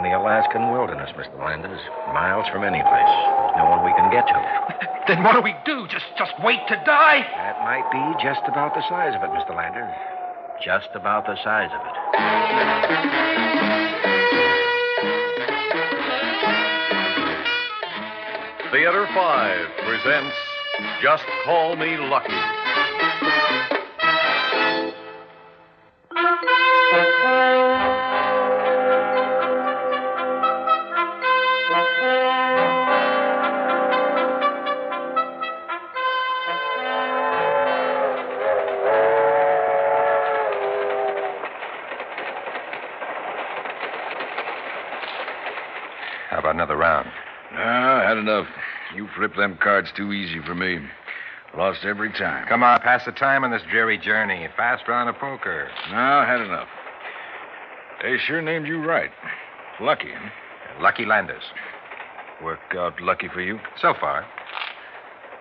the Alaskan wilderness, Mr. Landers. Miles from any place. There's no one we can get to. Then what do we do? Just wait to die? That might be just about the size of it, Mr. Landers. Just about the size of it. Theater 5 presents Just Call Me Lucky. How about another round? No, I had enough. You flipped them cards too easy for me. Lost every time. Come on, pass the time on this dreary journey. Fast round of poker. No, I had enough. They sure named you right. Lucky, huh? Lucky Landers. Work out lucky for you? So far.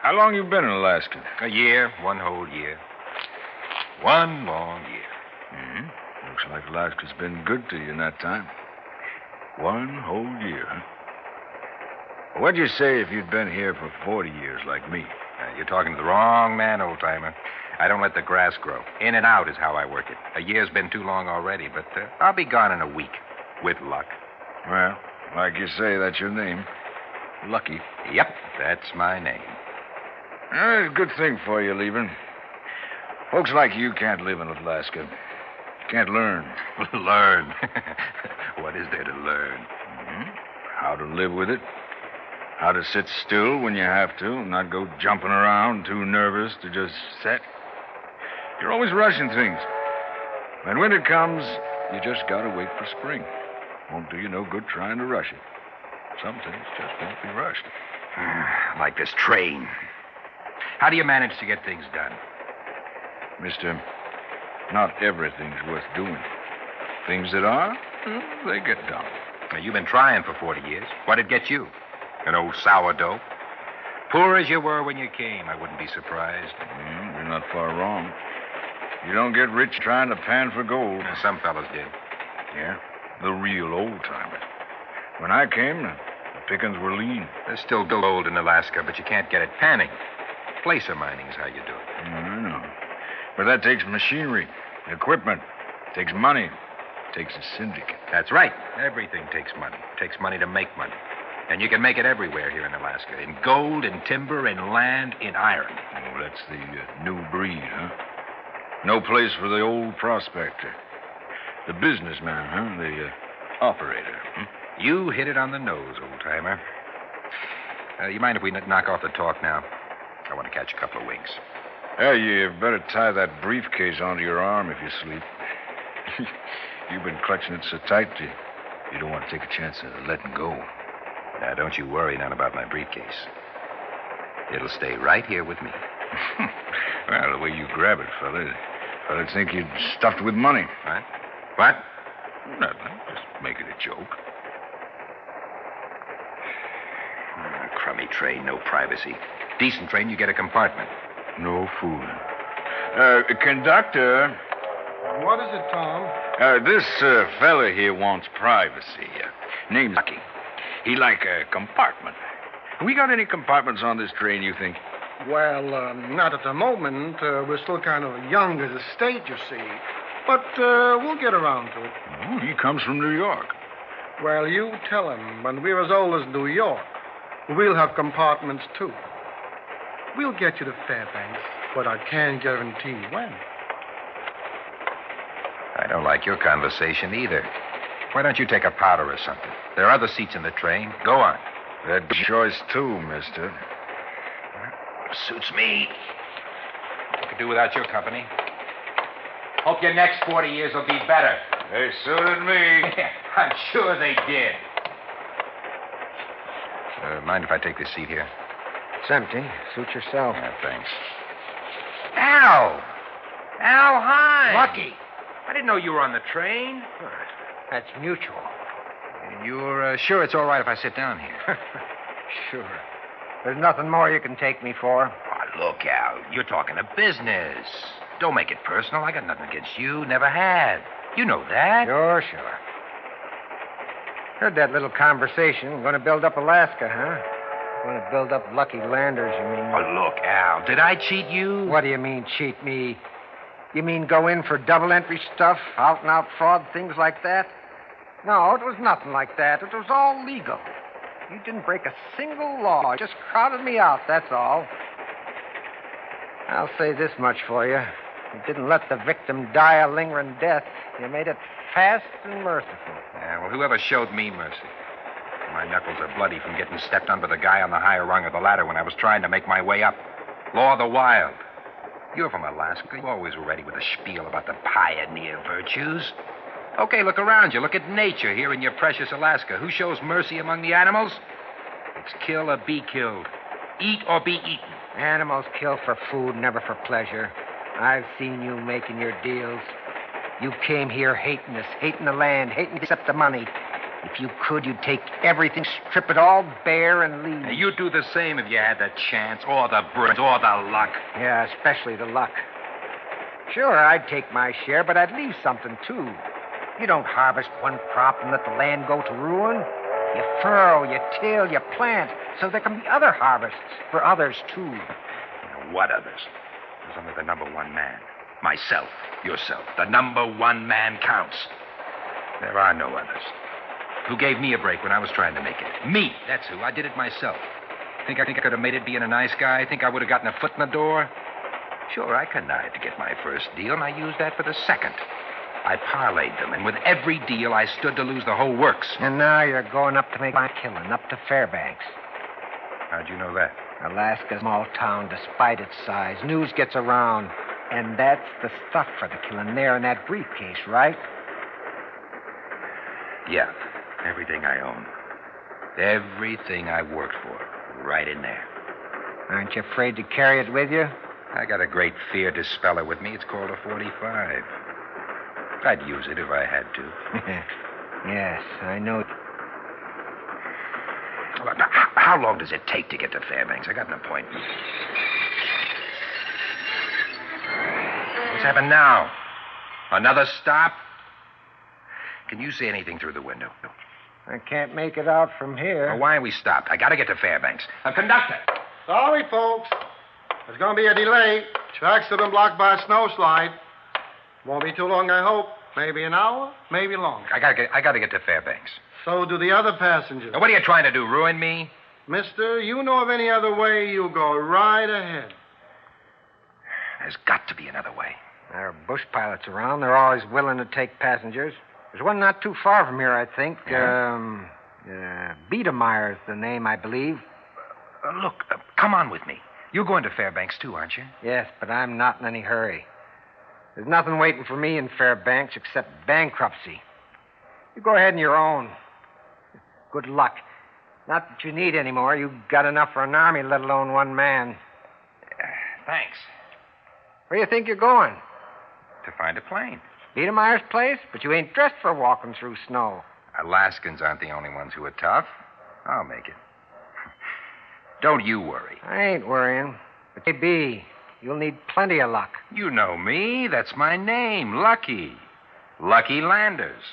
How long you been in Alaska? A year, one whole year. One long year. Mm-hmm. Looks like Alaska's been good to you in that time. One whole year, huh? What'd you say if you'd been here for 40 years like me? You're talking to the wrong man, old-timer. I don't let the grass grow. In and out is how I work it. A year's been too long already, but I'll be gone in a week, with luck. Well, like you say, that's your name. Lucky. Yep, that's my name. It's a good thing for you leaving. Folks like you can't live in Alaska. Can't learn. Learn? What is there to learn? Mm-hmm. How to live with it. How to sit still when you have to, and not go jumping around, too nervous to just sit. You're always rushing things. When winter comes, you just gotta wait for spring. Won't do you no good trying to rush it. Some things just won't be rushed. Like this train. How do you manage to get things done? Mister, not everything's worth doing. Things that are, they get done. Now, you've been trying for 40 years. What'd get you? An old sourdough. Poor as you were when you came, I wouldn't be surprised. You're not far wrong. You don't get rich trying to pan for gold. Some fellas did. Yeah, the real old-timers. When I came, the pickings were lean. There's still gold in Alaska, but you can't get it panning. Placer mining is how you do it. I know. But that takes machinery, equipment, takes money, takes a syndicate. That's right. Everything takes money. It takes money to make money. And you can make it everywhere here in Alaska. In gold, in timber, in land, in iron. Oh, that's the new breed, huh? No place for the old prospector. The businessman, huh? The operator. You hit it on the nose, old-timer. You mind if we knock off the talk now? I want to catch a couple of winks. Yeah, you better tie that briefcase onto your arm if you sleep. You've been clutching it so tight, you don't want to take a chance of letting go. Now, don't you worry none about my briefcase. It'll stay right here with me. Well, the way you grab it, fella'd think you'd stuffed with money. What? Nothing. Just making a joke. Crummy train, no privacy. Decent train, you get a compartment. No fooling. Conductor. What is it, Tom? This fella here wants privacy. Name's Lucky. He like a compartment. We got any compartments on this train, you think? Well, not at the moment. We're still kind of young as a state, you see. But we'll get around to it. Oh, he comes from New York. Well, you tell him, when we're as old as New York, we'll have compartments, too. We'll get you to Fairbanks, but I can't guarantee when. I don't like your conversation either. Why don't you take a powder or something? There are other seats in the train. Go on. That choice, too, mister. Suits me. I could do without your company. Hope your next 40 years will be better. They suited me. I'm sure they did. Mind if I take this seat here? It's empty. Suit yourself. Yeah, thanks. Al! Al, hi. Lucky. I didn't know you were on the train. That's mutual. You're sure it's all right if I sit down here? Sure. There's nothing more you can take me for. Oh, look, Al, you're talking to business. Don't make it personal. I got nothing against you. Never had. You know that. Sure. Heard that little conversation. Going to build up Alaska, huh? Going to build up Lucky Landers, you mean? Oh, look, Al, did I cheat you? What do you mean, cheat me? You mean go in for double entry stuff, out-and-out fraud, things like that? No, it was nothing like that. It was all legal. You didn't break a single law. You just crowded me out, that's all. I'll say this much for you. You didn't let the victim die a lingering death. You made it fast and merciful. Yeah, well, whoever showed me mercy. My knuckles are bloody from getting stepped on by the guy on the higher rung of the ladder when I was trying to make my way up. Law of the wild. You're from Alaska. You always were ready with a spiel about the pioneer virtues. Okay, look around you. Look at nature here in your precious Alaska. Who shows mercy among the animals? It's kill or be killed. Eat or be eaten. Animals kill for food, never for pleasure. I've seen you making your deals. You came here hating us, hating the land, hating except the money. If you could, you'd take everything, strip it all bare, and leave. Now, you'd do the same if you had the chance, or the brains, or the luck. Yeah, especially the luck. Sure, I'd take my share, but I'd leave something, too. You don't harvest one crop and let the land go to ruin. You furrow, you till, you plant, so there can be other harvests for others, too. What others? There's only the number one man. Myself, yourself. The number one man counts. There are no others. Who gave me a break when I was trying to make it? Me, that's who. I did it myself. Think I could have made it being a nice guy? Think I would have gotten a foot in the door? Sure, I connived to get my first deal, and I used that for the second. I parlayed them, and with every deal, I stood to lose the whole works. And now you're going up to make my killing, up to Fairbanks. How'd you know that? Alaska's a small town, despite its size. News gets around. And that's the stuff for the killing there in that briefcase, right? Yeah. Everything I own. Everything I worked for. Right in there. Aren't you afraid to carry it with you? I got a great fear dispeller with me. It's called a 45. I'd use it if I had to. Yes, I know. Now, how long does it take to get to Fairbanks? I got an appointment. What's happened now? Another stop? Can you see anything through the window? I can't make it out from here. Well, why are we stopped? I gotta get to Fairbanks. Conductor! Sorry, folks. There's going to be a delay. Tracks have been blocked by a snowslide. Won't be too long, I hope. Maybe an hour, maybe longer. I gotta get to Fairbanks. So do the other passengers. Now, what are you trying to do, ruin me? Mister, you know of any other way, you go right ahead. There's got to be another way. There are bush pilots around. They're always willing to take passengers. There's one not too far from here, I think. Biedermeier's the name, I believe. Look, come on with me. You're going to Fairbanks, too, aren't you? Yes, but I'm not in any hurry. There's nothing waiting for me in Fairbanks except bankruptcy. You go ahead on your own. Good luck. Not that you need any more. You've got enough for an army, let alone one man. Thanks. Where do you think you're going? To find a plane. Biedermeier's place? But you ain't dressed for walking through snow. Alaskans aren't the only ones who are tough. I'll make it. Don't you worry. I ain't worrying. But maybe you'll need plenty of luck. You know me. That's my name, Lucky. Lucky Landers.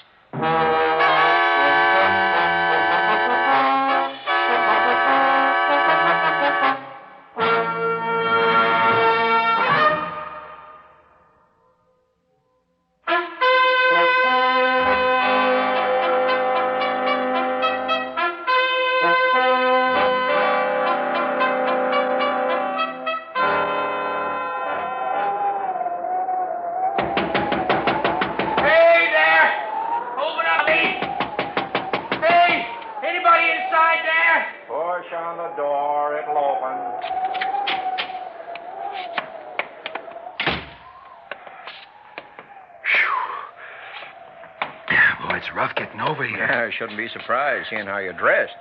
It's rough getting over here. Yeah, I shouldn't be surprised, seeing how you're dressed.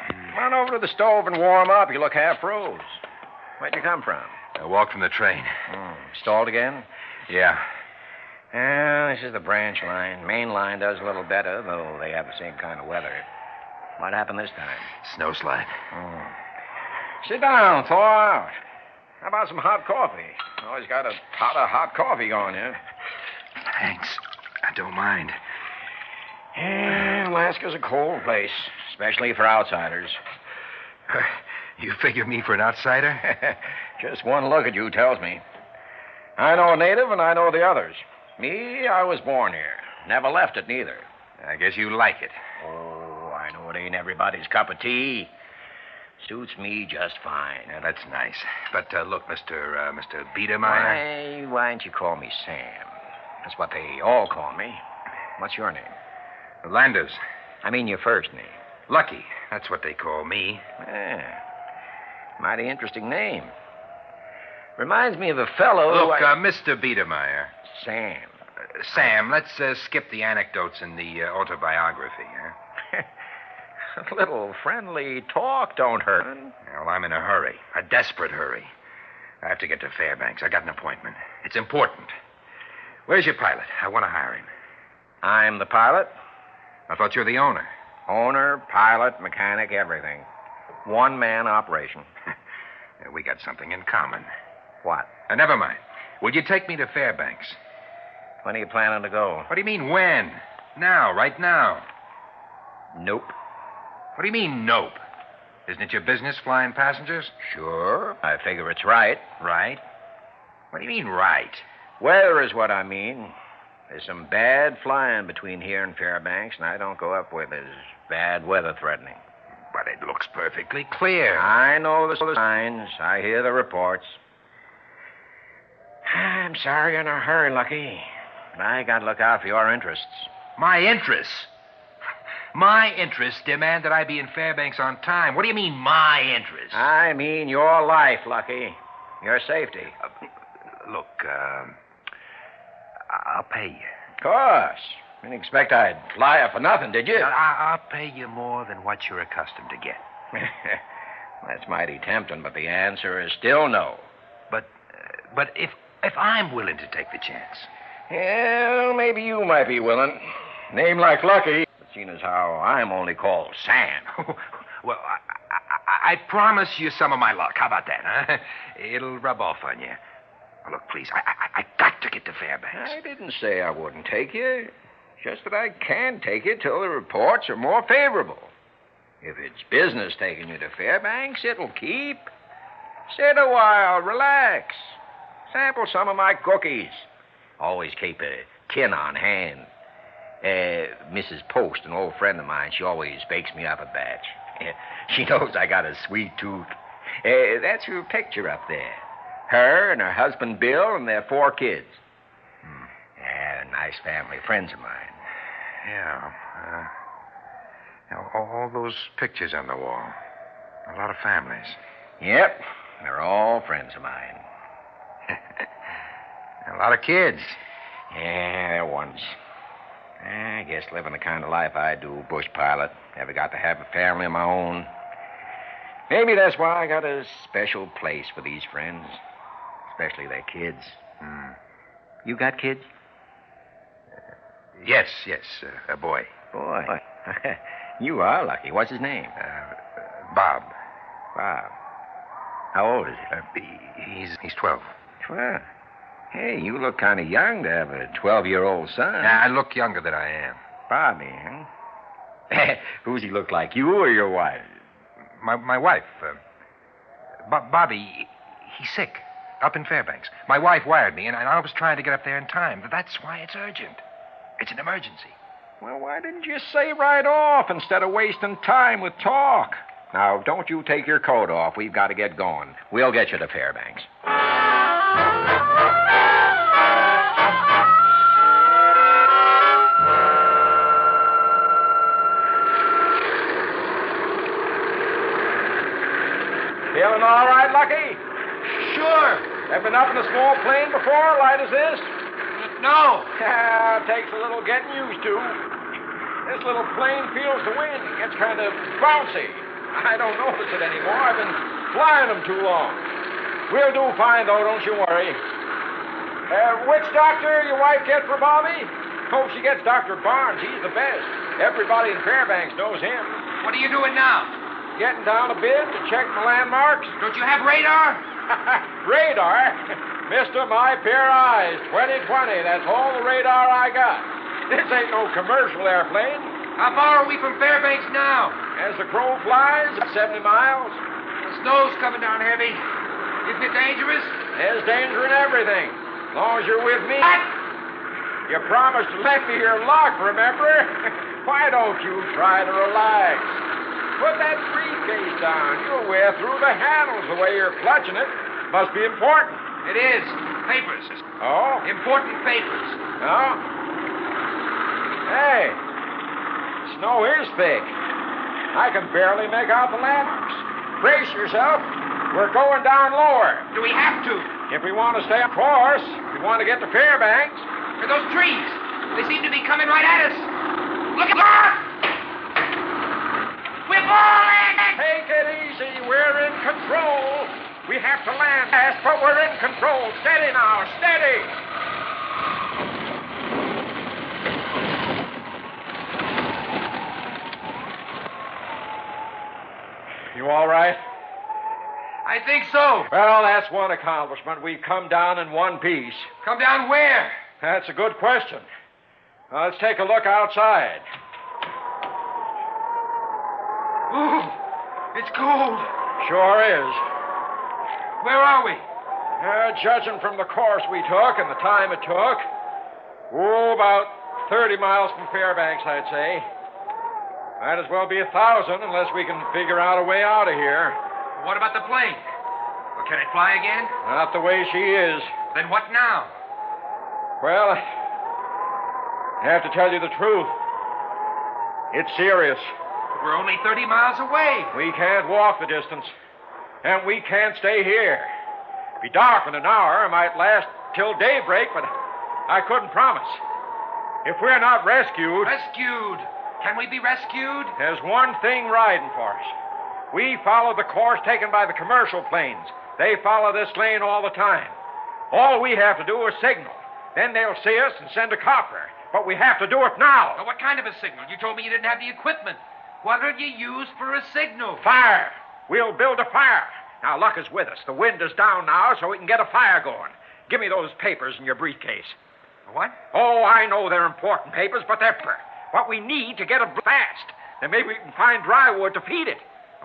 Come on over to the stove and warm up. You look half froze. Where'd you come from? I walked from the train. Stalled again? Yeah. This is the branch line. Main line does a little better, though they have the same kind of weather. What happened this time? Snowslide. Sit down, thaw out. How about some hot coffee? Always got a pot of hot coffee going here. Thanks. I don't mind. Yeah, Alaska's a cold place, especially for outsiders. You figure me for an outsider? Just one look at you tells me. I know a native and I know the others. Me, I was born here. Never left it neither. I guess you like it. Oh, I know it ain't everybody's cup of tea. Suits me just fine. Yeah, that's nice. But look, Mr. Biedermeyer. Why don't you call me Sam? That's what they all call me. What's your name? Landers. I mean your first name. Lucky. That's what they call me. Yeah. Mighty interesting name. Reminds me of a fellow. Look, Mr. Biedermeyer. Sam. Sam, let's skip the anecdotes in the autobiography, huh? A little friendly talk don't hurt. Well, I'm in a hurry. A desperate hurry. I have to get to Fairbanks. I got an appointment. It's important. Where's your pilot? I want to hire him. I'm the pilot. I thought you were the owner. Owner, pilot, mechanic, everything. One-man operation. We got something in common. What? Never mind. Will you take me to Fairbanks? When are you planning to go? What do you mean, when? Now, right now. Nope. What do you mean, nope? Isn't it your business flying passengers? Sure. I figure it's right. Right? What do you mean, right? Weather is what I mean. There's some bad flying between here and Fairbanks, and I don't go up where there's bad weather threatening. But it looks perfectly clear. I know the signs. I hear the reports. I'm sorry you're in a hurry, Lucky. But I got to look out for your interests. My interests? My interests demand that I be in Fairbanks on time. What do you mean, my interests? I mean your life, Lucky. Your safety. Look, I'll pay you. Of course. Didn't expect I'd fly up for nothing, did you? I'll pay you more than what you're accustomed to get. That's mighty tempting, but the answer is still no. But if I'm willing to take the chance. Well, maybe you might be willing. Name like Lucky. But seeing as how I'm only called Sam. Well, I promise you some of my luck. How about that, huh? It'll rub off on you. Now, look, please, I got to get to Fairbanks. I didn't say I wouldn't take you. Just that I can't take you till the reports are more favorable. If it's business taking you to Fairbanks, it'll keep. Sit a while, relax. Sample some of my cookies. Always keep a tin on hand. Mrs. Post, an old friend of mine, she always bakes me up a batch. She knows I got a sweet tooth. That's her picture up there. Her and her husband Bill and their 4 kids. Yeah, nice family, friends of mine. Yeah. All those pictures on the wall. A lot of families. Yep, they're all friends of mine. A lot of kids. Yeah, they're ones. I guess living the kind of life I do, bush pilot, never got to have a family of my own. Maybe that's why I got a special place for these friends, especially their kids. You got kids? Yes, a boy. Boy, you are lucky. What's his name? Bob. Bob. How old is he? He's 12. 12? Hey, you look kind of young to have a 12-year-old son. I look younger than I am. Bobby, huh? Who's he look like, you or your wife? My wife. Bobby, he's sick. Up in Fairbanks. My wife wired me, and I was trying to get up there in time. That's why it's urgent. It's an emergency. Well, why didn't you say right off instead of wasting time with talk? Now, don't you take your coat off. We've got to get going. We'll get you to Fairbanks. Feeling all right, Lucky? Sure. Ever been up in a small plane before, light as this? No. Takes a little getting used to. This little plane feels the wind. It gets kind of bouncy. I don't notice it anymore. I've been flying them too long. We'll do fine, though, don't you worry. Which doctor your wife get for Bobby? Oh, she gets Dr. Barnes. He's the best. Everybody in Fairbanks knows him. What are you doing now? Getting down a bit to check the landmarks. Don't you have radar? Radar? Mister, my pair of eyes. 20/20. That's all the radar I got. This ain't no commercial airplane. How far are we from Fairbanks now? As the crow flies, 70 miles. The snow's coming down heavy. Isn't it dangerous? There's danger in everything. As long as you're with me. You promised to let me your luck, remember? Why don't you try to relax? Put that briefcase down. You'll wear through the handles the way you're clutching it. Must be important. It is. Papers. Oh? Important papers. Oh? Hey, snow is thick. I can barely make out the landmarks. Brace yourself. We're going down lower. Do we have to? If we want to stay on course, if we want to get to Fairbanks. For those trees. They seem to be coming right at us. Look at that! We're falling! Take it easy. We're in control. We have to land fast, but we're in control. Steady now. Steady. You all right? I think so. Well, that's one accomplishment. We've come down in one piece. Come down where? That's a good question. Let's take a look outside. Ooh, it's cold. Sure is. Where are we? Judging from the course we took and the time it took, about 30 miles from Fairbanks, I'd say. Might as well be 1,000 unless we can figure out a way out of here. What about the plane? Well, can it fly again? Not the way she is. Then what now? Well, I have to tell you the truth. It's serious. We're only 30 miles away. We can't walk the distance. And we can't stay here. Be dark in an hour. It might last till daybreak, but I couldn't promise. If we're not rescued... Rescued? Can we be rescued? There's one thing riding for us. We follow the course taken by the commercial planes. They follow this lane all the time. All we have to do is signal. Then they'll see us and send a copter. But we have to do it now. Now, what kind of a signal? You told me you didn't have the equipment. What'll you use for a signal? Fire. We'll build a fire. Now, luck is with us. The wind is down now, so we can get a fire going. Give me those papers in your briefcase. What? Oh, I know they're important papers, but they're what we need to get it fast. Then maybe we can find dry wood to feed it.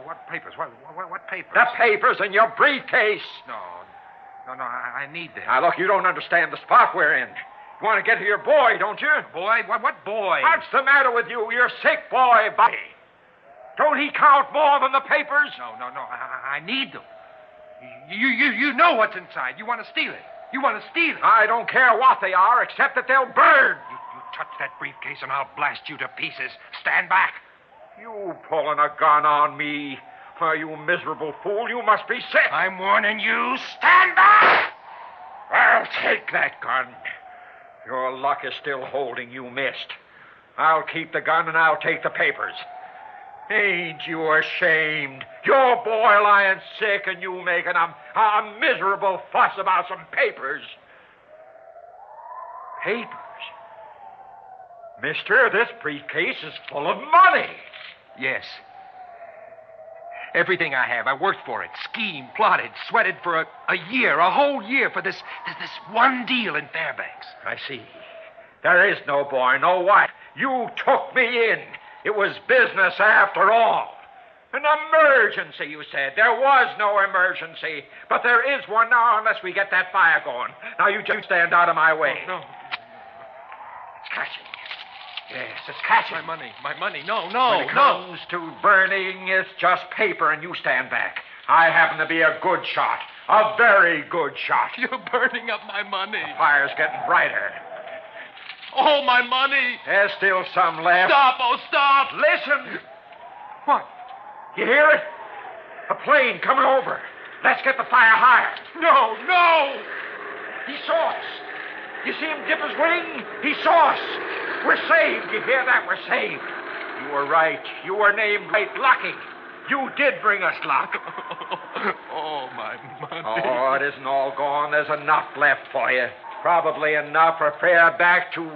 What papers? What papers? The papers in your briefcase. No, I need them. Now, look, you don't understand the spot we're in. You want to get to your boy, don't you? Boy? What boy? What's the matter with you? Your sick boy, Bobby. Don't he count more than the papers? No. I need them. You know what's inside. You want to steal it. You want to steal it. I don't care what they are, except that they'll burn. You touch that briefcase and I'll blast you to pieces. Stand back. You pulling a gun on me? Why, you miserable fool, you must be sick. I'm warning you. Stand back! I'll take that gun. Your luck is still holding. You missed. I'll keep the gun and I'll take the papers. Ain't you ashamed? Your boy lying sick and you making a miserable fuss about some papers. Papers? Mister, this briefcase is full of money. Yes. Everything I have. I worked for it, schemed, plotted, sweated for a year, a whole year for this one deal in Fairbanks. I see. There is no boy, no wife. You took me in. It was business after all. An emergency, you said. There was no emergency. But there is one now unless we get that fire going. Now, you just stand out of my way. No. It's catching. Yes, it's catching. My money. No. When it comes to burning, it's just paper, and you stand back. I happen to be a good shot. A very good shot. You're burning up my money. The fire's getting brighter. Oh, my money. There's still some left. Stop. Listen. What? You hear it? A plane coming over. Let's get the fire higher. No. He saw us. You see him dip his wing? He saw us. We're saved. You hear that? We're saved. You were right. You were named Great Lucky. You did bring us luck. Oh, my money. Oh, it isn't all gone. There's enough left for you. Probably enough for fare back to...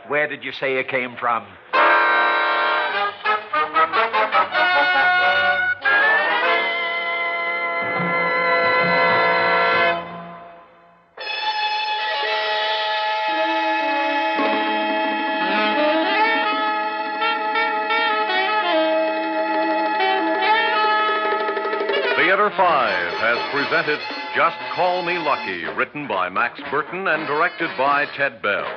Where did you say it came from? Theater 5 has presented Just Call Me Lucky, written by Max Burton and directed by Ted Bell.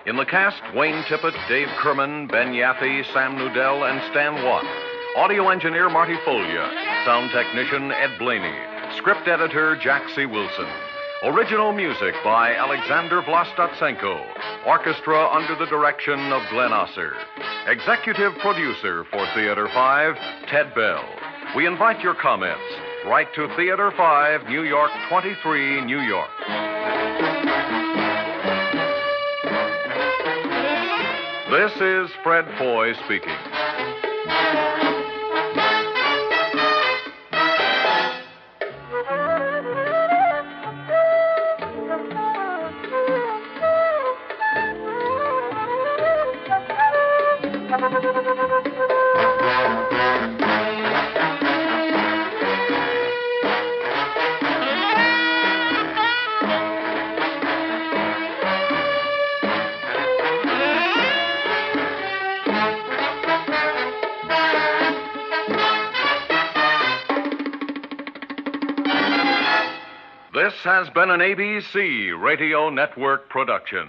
In the cast, Wayne Tippett, Dave Kerman, Ben Yaffe, Sam Nudell, and Stan Watt. Audio engineer Marty Folia. Sound technician Ed Blaney. Script editor Jack C. Wilson. Original music by Alexander Vlastotsenko. Orchestra under the direction of Glenn Osser. Executive producer for Theater 5, Ted Bell. We invite your comments. Write to Theater 5, New York 23, New York. This is Fred Foy speaking. This has been an ABC Radio Network production.